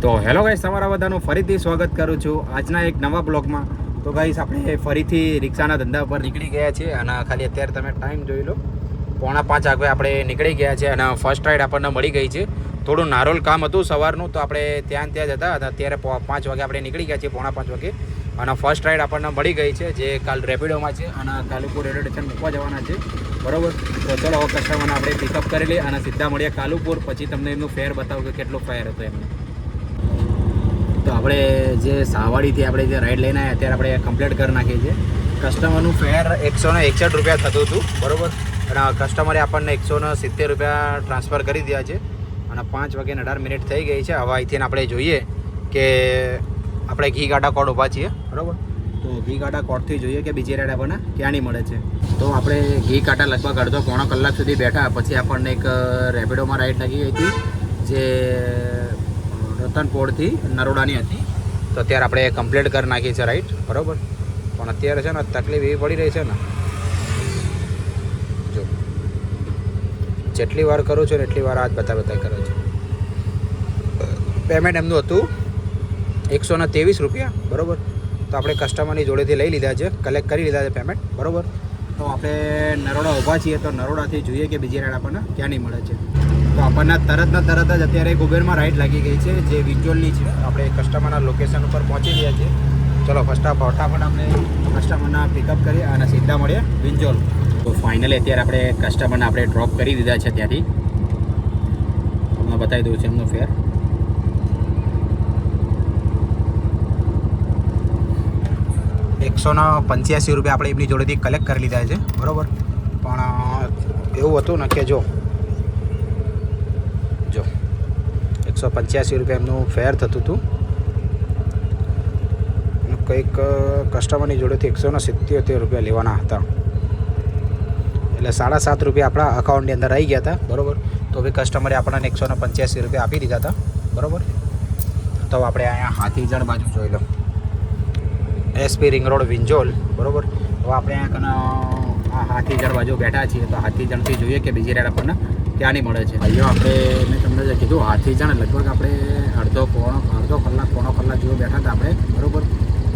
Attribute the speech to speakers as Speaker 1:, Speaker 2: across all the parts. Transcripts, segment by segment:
Speaker 1: તો hello guys, તમારા બધાનું ફરીથી સ્વાગત કરું છું આજના એક નવા બ્લોગમાં. તો ગાઈસ, આપણે ફરીથી રિક્ષાના ધંધા પર નીકળી ગયા છીએ અને ખાલી અત્યારે તમે ટાઈમ જોઈ લો, 4:45 વાગે આપણે નીકળી ગયા છે અને ફર્સ્ટ રાઈડ આપણને મળી ગઈ છે. થોડું નારોલ કામ હતું સવારનું, તો આપણે ત્યાં જતા હતા. અત્યારે 5 વાગે આપણે નીકળી ગયા છીએ, 4:45 વાગે, અને ફર્સ્ટ રાઈડ આપણને મળી ગઈ છે, જે કાલ રેપિડોમાં છે અને કાલુપુર રેલવે સ્ટેશન મૂકવા જવાના છે. બરાબર, તો ચલો હવે કસ્ટમરને આપણે પિકઅપ કરી લઈએ અને સીધા મળીએ કાલુપુર. પછી તમને એમનું ફેર બતાવું કે કેટલો ફેર હતો એમને. તો આપણે જે સાવાડીથી આપણે જે રાઈડ લઈને આવ્યા અત્યારે આપણે કમ્પ્લીટ કરી નાખીએ છીએ. કસ્ટમરનું ફેર 161 રૂપિયા થતું હતું. બરાબર, અને કસ્ટમરે આપણને 170 રૂપિયા ટ્રાન્સફર કરી દીધા છે અને 5:18 થઈ ગઈ છે. હવે અહીંથી આપણે જોઈએ કે આપણે ઘી ગાડા કોડ ઊભા છીએ. બરાબર, તો ઘી ગાડા કોડથી જોઈએ કે બીજી રાઈડ આપણને ક્યાંની મળે છે. તો આપણે ઘી કાંટા લગભગ અડધો પોણો કલાક સુધી બેઠા. પછી આપણને એક રેપિડોમાં રાઈડ લાગી ગઈ હતી, જે રતનપોળથી નરોડાની હતી. તો અત્યારે આપણે કમ્પ્લીટ કરી નાખી છે રાઈડ. બરાબર, પણ અત્યારે છે ને તકલીફ એવી પડી રહી છે ને, જો જેટલી વાર કરું છું ને એટલી વાર આજ બતા કરે છે. પેમેન્ટ એમનું હતું 123 રૂપિયા. બરાબર, તો આપણે કસ્ટમરની જોડેથી લઈ લીધા છે, કલેક્ટ કરી લીધા છે પેમેન્ટ. બરાબર, તો આપણે નરોડા ઊભા છીએ. તો નરોડાથી જોઈએ કે બીજી રાઈડ આપણને ક્યાંની મળે છે. તો આપણને તરત જ અત્યારે ઉબેરમાં રાઈડ લાગી ગઈ છે, જે વિંજોલની છે. આપણે કસ્ટમરના લોકેશન ઉપર પહોંચી ગયા છીએ. ચલો ફટાફટ આપણે કસ્ટમરના પિકઅપ કરીએ અને સીધા મળીએ વિંજોલ. તો ફાઇનલી અત્યારે આપણે કસ્ટમરને આપણે ડ્રોપ કરી દીધા છે ત્યાંથી. તમને બતાવી દઉં છું એમનું ફેર. ₹185 આપણે એમની જોડેથી કલેક્ટ કરી લીધા છે. બરાબર, પણ એવું હતું ને કે જો 185 રૂપિયા એમનું ફેર થતું હતું. કંઈક કસ્ટમરની જોડેથી 177 રૂપિયા લેવાના હતા, એટલે 7.5 રૂપિયા આપણા અકાઉન્ટની અંદર આવી ગયા હતા. બરાબર, તો બી કસ્ટમરે આપણને 185 રૂપિયા આપી દીધા હતા. બરાબર, તો આપણે અહીંયા હાથીજણ બાજુ જોઈ લો, એસપી રિંગ રોડ વિંજોલ. બરાબર, તો આપણે અહીંયા હાથીજણ બાજુ બેઠા છીએ. તો હાથીજણથી જોઈએ કે બીજી રાઈડ આપણને ક્યાંની મળે છે. ભાઈઓ, આપણે મેં તમને જે કીધું હાથીજણ લગભગ આપણે અડધો પોણો કલાક જેવો બેઠા હતા આપણે. બરાબર,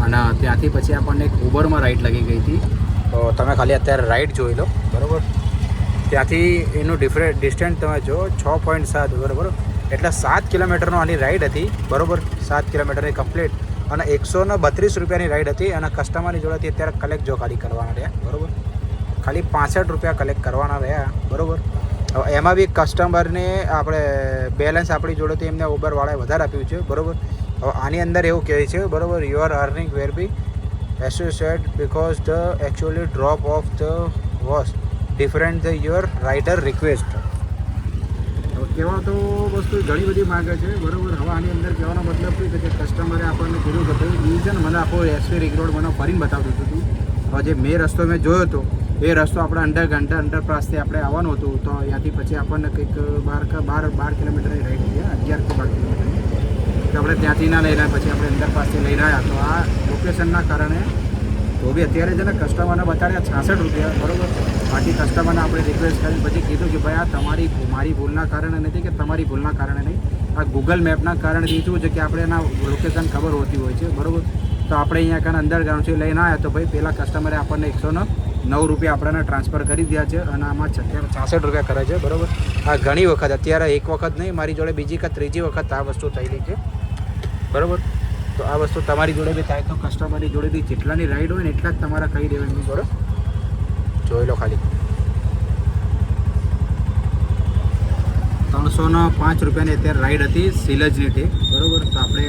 Speaker 1: અને ત્યાંથી પછી આપણને એક ઉબરમાં રાઈડ લાગી ગઈ હતી. તો તમે ખાલી અત્યારે રાઈડ જોઈ લો. બરાબર, ત્યાંથી એનું ડિસ્ટન્સ તમે જો 6.7. બરાબર, એટલે 7 કિલોમીટરનો આની રાઈડ હતી. બરાબર, 7 કિલોમીટરની કમ્પ્લીટ, અને 132 રૂપિયાની રાઈડ હતી. અને કસ્ટમરની જોડેથી અત્યારે કલેક્ટ જો ખાલી કરવાના રહ્યા. બરાબર, ખાલી 65 રૂપિયા કલેક્ટ કરવાના રહ્યા. બરાબર, એમાં બી કસ્ટમરને આપણે બેલેન્સ આપણી જોડેથી એમને ઉબરવાળાએ વધારે આપ્યું છે. બરાબર, હવે આની અંદર એવું કહે છે. બરાબર, you are earning where be associate because the actually drop of the was different the your rider request. કહેવા તો વસ્તુ ઘણી બધી માગે છે. બરાબર, હવે આની અંદર કહેવાનો મતલબ શું છે કે કસ્ટમરે આપણને કીધું કે ભાઈ ડિવિઝન મને આખો એસપી રિંગ રોડ મને ફરીને બતાવતું હતું. હવે જે મેં રસ્તો મેં જોયો હતો એ રસ્તો આપણે અંડરપાસથી આપણે આવવાનું હતું. તો અહીંયાથી પછી આપણને કંઈક 12 કિલોમીટરની રાઈડ થઈ, 11 કે 12 કિલોમીટર. તો આપણે ત્યાંથી ના લઈને પછી આપણે અંડરપાસથી લઈને આવ્યા. તો આ લોકેશનના કારણે તો બી અત્યારે છે ને કસ્ટમરને બતાડ્યા 66 રૂપિયા. બરાબર, બાકી કસ્ટમરને આપણે રિક્વેસ્ટ કરી પછી કીધું કે ભાઈ આ મારી ભૂલના કારણે નથી કે તમારી ભૂલના કારણે નહીં, આ ગૂગલ મેપના કારણથી શું છે કે આપણે એના લોકેશન ખબર હોતી હોય છે. બરાબર, તો આપણે અહીંયા કારણે અંડરગ્રાઉન્ડથી લઈને આવ્યા. તો ભાઈ પહેલાં કસ્ટમરે આપણને 109 રૂપિયા આપણને ટ્રાન્સફર કરી દીધા છે અને આમાં 66 રૂપિયા કરે છે. બરાબર, આ ઘણી વખત, અત્યારે એક વખત નહીં, મારી જોડે બીજી કે ત્રીજી વખત આ વસ્તુ થયેલી છે. બરાબર, તો આ વસ્તુ તમારી જોડે બી થાય તો કસ્ટમરની જોડેથી જેટલાની રાઈડ હોય ને એટલા જ તમારા કહી દેવાની જોડે. જોઈ લો ખાલી 305 રૂપિયાની અત્યારે રાઈડ હતી સિલજની ટેક. બરાબર, તો આપણે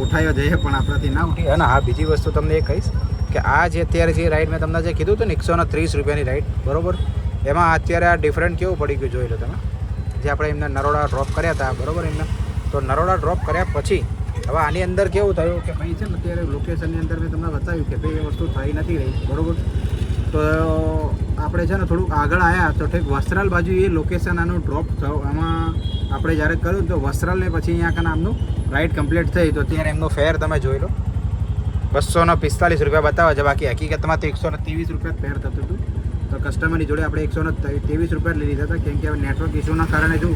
Speaker 1: ઉઠાયો જઈએ પણ આપણાથી ના ઉઠી. અને હા, બીજી વસ્તુ તમને એ કહીશ કે આ જે અત્યારે જે રાઈડ મેં તમને જે કીધું હતું ને 130 રૂપિયાની રાઈડ. બરાબર, એમાં અત્યારે આ ડિફરન્ટ કેવું પડી ગયું જોઈ લો તમે. જે આપણે એમને નરોડા ડ્રોપ કર્યા હતા. બરાબર, એમને તો નરોડા ડ્રોપ કર્યા પછી હવે આની અંદર કેવું થયું કે ભાઈ છે ને અત્યારે લોકેશનની અંદર મેં તમને બતાવ્યું કે ભાઈ એ વસ્તુ થઈ નથી રહી. બરાબર, તો આપણે છે ને થોડુંક આગળ આવ્યા તો ઠીક વસ્ત્રાલ બાજુ એ લોકેશન આનું ડ્રોપ થયું. આમાં આપણે જ્યારે કર્યું તો વસ્ત્રાલને પછી અહીંયા કાન આમનું રાઈડ કમ્પ્લીટ થઈ. તો ત્યારે એમનો ફેર તમે જોઈ લો, 245 રૂપિયા બતાવે છે. બાકી હકીકતમાં તો 123 રૂપિયા ફેર થતું હતું. તો કસ્ટમરની જોડે આપણે 123 રૂપિયા લઈ લીધા હતા, કેમ કે હવે નેટવર્ક ઇસ્યુના કારણે શું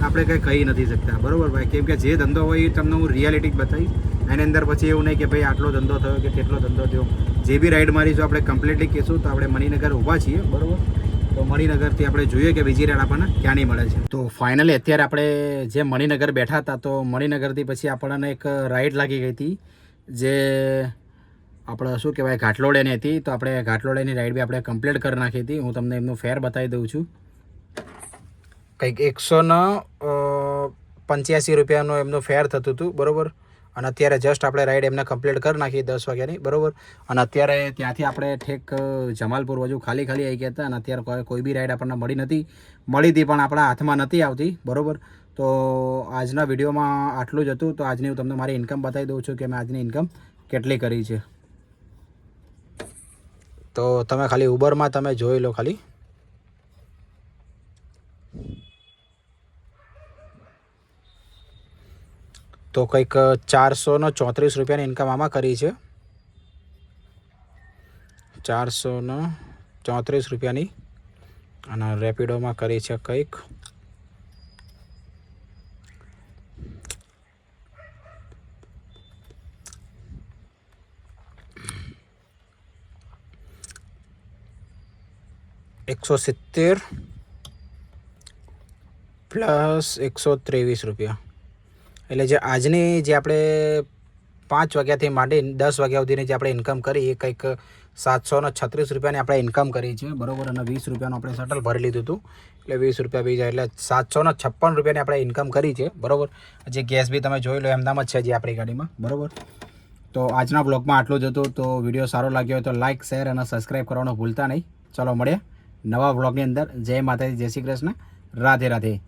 Speaker 1: આપણે કંઈ કહી નથી શકતા, બરાબર ભાઈ. કેમ કે જે ધંધો હોય એ તમને હું રિયાલિટી જ બતાવીશ. એની અંદર પછી એવું નહીં કે ભાઈ આટલો ધંધો થયો કે કેટલો ધંધો થયો. જે બી રાઈડ મારીશું આપણે કમ્પ્લીટલી કહીશું. તો આપણે મણિનગર ઊભા છીએ, બરાબર. તો મણિનગરથી આપણે જોઈએ કે બીજી રાઈડ આપણને ક્યાંની મળે છે. તો ફાઇનલી અત્યારે આપણે જે મણિનગર બેઠા હતા, તો મણિનગરથી પછી આપણને એક રાઈડ લાગી ગઈ હતી, જે આપણે શું કહેવાય ઘાટલોડેની હતી. તો આપણે ઘાટલોડેની રાઈડ બી આપણે કમ્પ્લીટ કરી નાખી હતી. હું તમને એમનું ફેર બતાવી દઉં છું. કંઈક 185 રૂપિયાનું એમનું ફેર થતું હતું, બરાબર. અને અત્યારે જસ્ટ આપણે રાઈડ એમને કમ્પ્લીટ કરી નાખી 10 વાગ્યાની, બરાબર. અને અત્યારે ત્યાંથી આપણે ઠેક જમાલપુર બાજુ ખાલી આવી ગયા હતા. અને અત્યારે કોઈ બી રાઈડ આપણને મળી હતી પણ આપણા હાથમાં નથી આવતી, બરાબર. તો આજના વિડીયોમાં આટલું જ હતું. તો આજની હું તમને મારી ઇન્કમ બતાવી દઉં છું કે મેં આજની ઇન્કમ કેટલી કરી છે. તો તમે ખાલી ઉબરમાં તમે જોઈ લો ખાલી. તો કંઈક 434 રૂપિયાની ઇન્કમ આમાં કરી છે. 434 રૂપિયાની. અને રેપિડોમાં કરી છે કંઈક 170 પ્લસ 123 રૂપિયા. એટલે જે આજની જે આપણે 5 વાગ્યાથી માંડી 10 વાગ્યા સુધીની જે આપણે ઇન્કમ કરી એ કંઈક 736 રૂપિયાની આપણે ઇન્કમ કરી છે, બરાબર. અને 20 રૂપિયાનું આપણે શટલ ભરી લીધું હતું, એટલે 20 રૂપિયા બી જાય, એટલે 756 રૂપિયાની આપણે ઇન્કમ કરી છે, બરાબર. જે ગેસ બી તમે જોઈ લો એમનામ જ છે જે આપણી ગાડીમાં, બરાબર. તો આજના બ્લોગમાં આટલું જ હતું. તો વિડીયો સારો લાગ્યો હોય તો લાઇક, શેર અને સબસ્ક્રાઈબ કરવાનું ભૂલતા નહીં. ચલો મળીએ નવા બ્લોગની અંદર. જય માતાજી, જય શ્રી કૃષ્ણ, રાધે રાધે.